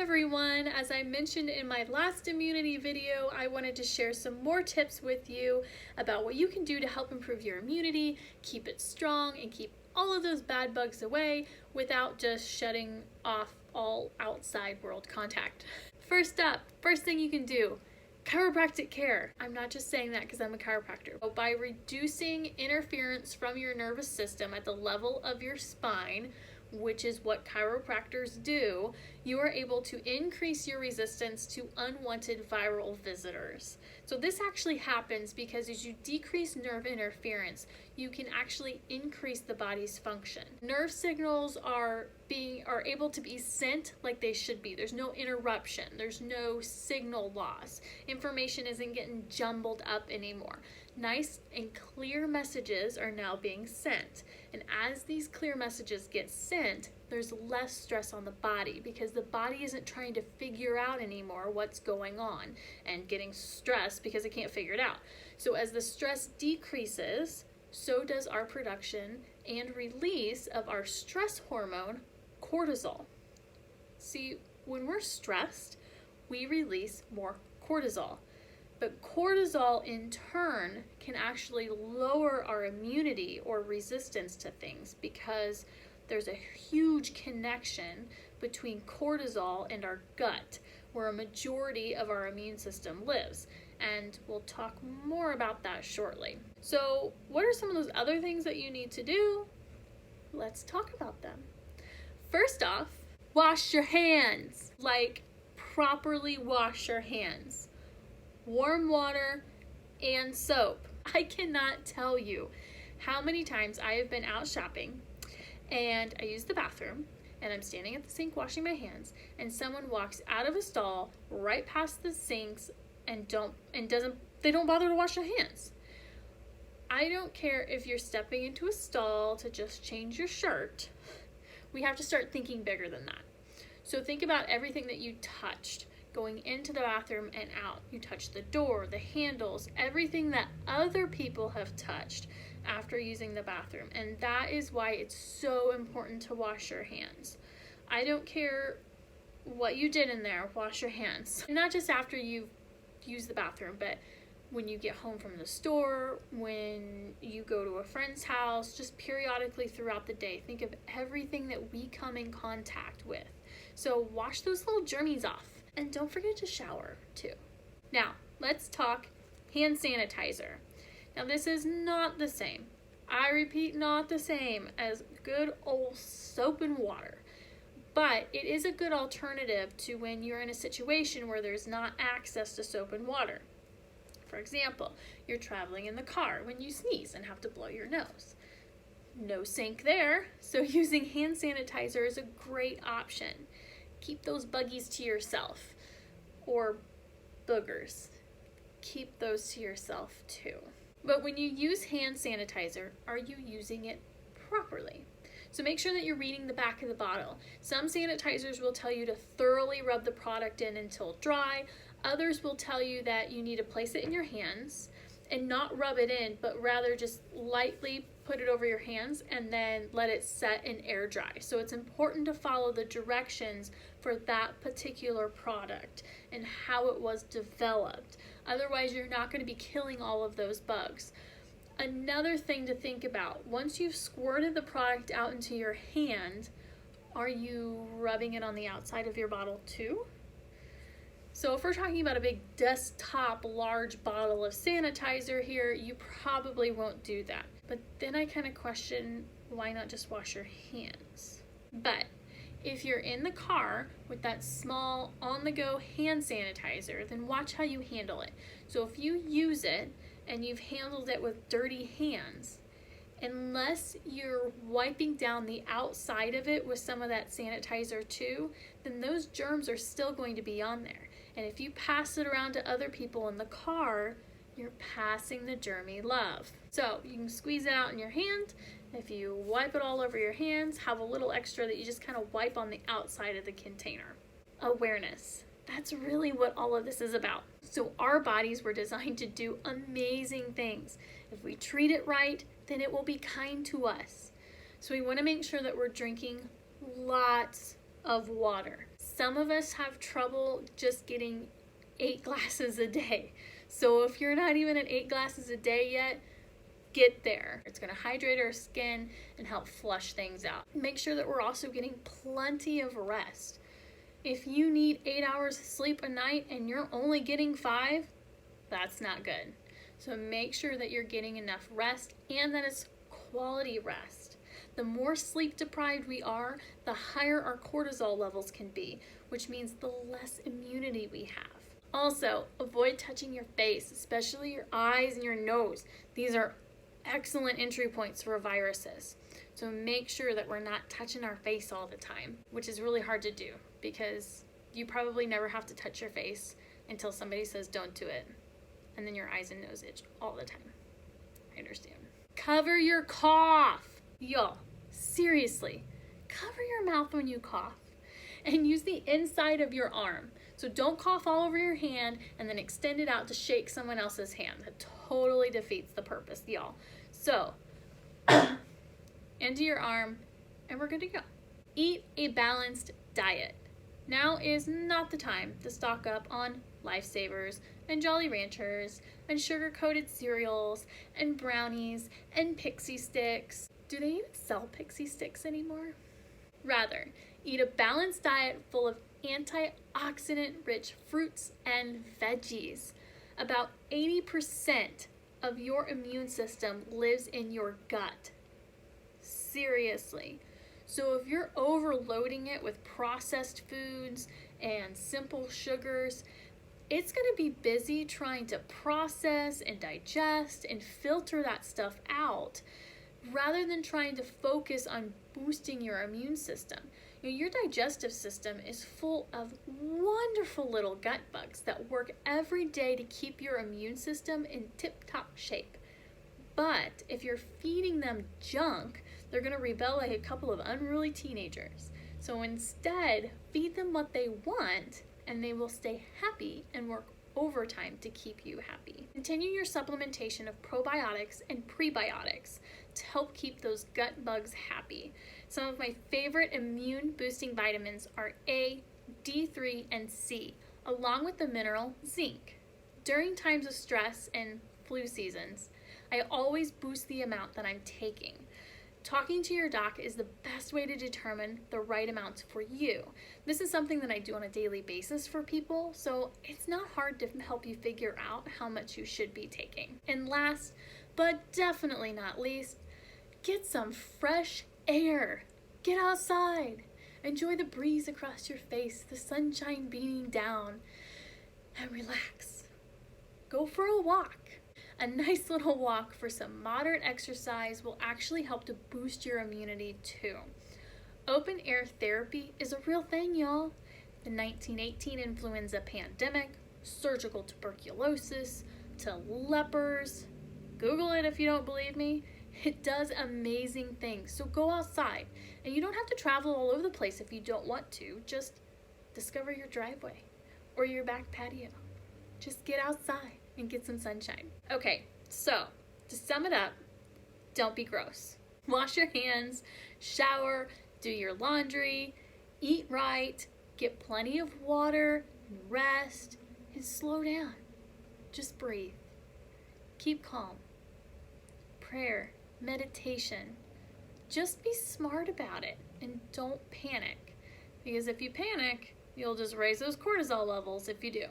everyone! As I mentioned in my last immunity video, I wanted to share some more tips with you about what you can do to help improve your immunity, keep it strong, and keep all of those bad bugs away without just shutting off all outside world contact. First up, first thing you can do, chiropractic care. I'm not just saying that because I'm a chiropractor. So by reducing interference from your nervous system at the level of your spine, which is what chiropractors do, you are able to increase your resistance to unwanted viral visitors. So this actually happens because as you decrease nerve interference, you can actually increase the body's function. Nerve signals are able to be sent like they should be. There's no interruption. There's no signal loss. Information isn't getting jumbled up anymore. Nice and clear messages are now being sent. And as these clear messages get sent, there's less stress on the body because the body isn't trying to figure out anymore what's going on and getting stressed because it can't figure it out. So as the stress decreases, so does our production and release of our stress hormone, cortisol. See, when we're stressed, we release more cortisol. But cortisol in turn can actually lower our immunity or resistance to things because there's a huge connection between cortisol and our gut, where a majority of our immune system lives. And we'll talk more about that shortly. So what are some of those other things that you need to do? Let's talk about them. First off, wash your hands. Like, properly wash your hands. Warm water and soap. I cannot tell you how many times I have been out shopping and I use the bathroom and I'm standing at the sink washing my hands and someone walks out of a stall right past the sinks and they don't bother to wash their hands. I don't care if you're stepping into a stall to just change your shirt. We have to start thinking bigger than that. So think about everything that you touched going into the bathroom and out. You touched the door, the handles, everything that other people have touched after using the bathroom. And that is why it's so important to wash your hands. I don't care what you did in there, wash your hands. And not just after you've used the bathroom, but when you get home from the store, when you go to a friend's house, just periodically throughout the day. Think of everything that we come in contact with. So wash those little germies off. And don't forget to shower too. Now, let's talk hand sanitizer. Now, this is not the same. I repeat, not the same as good old soap and water. But it is a good alternative to when you're in a situation where there's not access to soap and water. For example, you're traveling in the car when you sneeze and have to blow your nose. No sink there, so using hand sanitizer is a great option. Keep those buggies to yourself, or boogers. Keep those to yourself too. But when you use hand sanitizer, are you using it properly? So make sure that you're reading the back of the bottle. Some sanitizers will tell you to thoroughly rub the product in until dry. Others will tell you that you need to place it in your hands and not rub it in, but rather just lightly put it over your hands and then let it set and air dry. So it's important to follow the directions for that particular product and how it was developed. Otherwise, you're not going to be killing all of those bugs. Another thing to think about, once you've squirted the product out into your hand, are you rubbing it on the outside of your bottle too? So if we're talking about a big desktop large bottle of sanitizer here, you probably won't do that. But then I kind of question, why not just wash your hands? But if you're in the car with that small on-the-go hand sanitizer, then watch how you handle it. So if you use it and you've handled it with dirty hands, unless you're wiping down the outside of it with some of that sanitizer too, then those germs are still going to be on there. And if you pass it around to other people in the car, you're passing the germy love. So you can squeeze it out in your hand. If you wipe it all over your hands, have a little extra that you just kind of wipe on the outside of the container. Awareness. That's really what all of this is about. So our bodies were designed to do amazing things. If we treat it right, then it will be kind to us. So we want to make sure that we're drinking lots of water. Some of us have trouble just getting 8 glasses a day. So if you're not even at 8 glasses a day yet, get there. It's going to hydrate our skin and help flush things out. Make sure that we're also getting plenty of rest. If you need 8 hours of sleep a night and you're only getting 5, that's not good. So make sure that you're getting enough rest and that it's quality rest. The more sleep deprived we are, the higher our cortisol levels can be, which means the less immunity we have. Also, avoid touching your face, especially your eyes and your nose. These are excellent entry points for viruses. So make sure that we're not touching our face all the time, which is really hard to do because you probably never have to touch your face until somebody says don't do it. And then your eyes and nose itch all the time. I understand. Cover your cough. Y'all, seriously, cover your mouth when you cough and use the inside of your arm. So don't cough all over your hand and then extend it out to shake someone else's hand. That totally defeats the purpose, y'all. So, into your arm, and we're good to go. Eat a balanced diet. Now is not the time to stock up on Lifesavers and Jolly Ranchers and sugar-coated cereals and brownies and Pixie Sticks. Do they even sell Pixie Sticks anymore? Rather, eat a balanced diet full of antioxidant-rich fruits and veggies. About 80% of your immune system lives in your gut. Seriously. So if you're overloading it with processed foods and simple sugars, it's going to be busy trying to process and digest and filter that stuff out rather than trying to focus on boosting your immune system. Your digestive system is full of wonderful little gut bugs that work every day to keep your immune system in tip-top shape. But if you're feeding them junk, they're going to rebel like a couple of unruly teenagers. So instead, feed them what they want, and they will stay happy and work overtime to keep you happy. Continue your supplementation of probiotics and prebiotics to help keep those gut bugs happy. Some of my favorite immune boosting vitamins are A, D3, and C, along with the mineral zinc. During times of stress and flu seasons, I always boost the amount that I'm taking. Talking to your doc is the best way to determine the right amount for you. This is something that I do on a daily basis for people, so it's not hard to help you figure out how much you should be taking. And last, but definitely not least, get some fresh air. Get outside. Enjoy the breeze across your face, the sunshine beating down, and relax. Go for a walk. A nice little walk for some moderate exercise will actually help to boost your immunity too. Open air therapy is a real thing, y'all. The 1918 influenza pandemic, surgical tuberculosis, to lepers. Google it if you don't believe me. It does amazing things. So go outside. And you don't have to travel all over the place if you don't want to. Just discover your driveway or your back patio. Just get outside and get some sunshine. Okay, so to sum it up, don't be gross. Wash your hands, shower, do your laundry, eat right, get plenty of water, and rest, and slow down. Just breathe. Keep calm. Prayer, meditation. Just be smart about it and don't panic. Because if you panic, you'll just raise those cortisol levels if you do.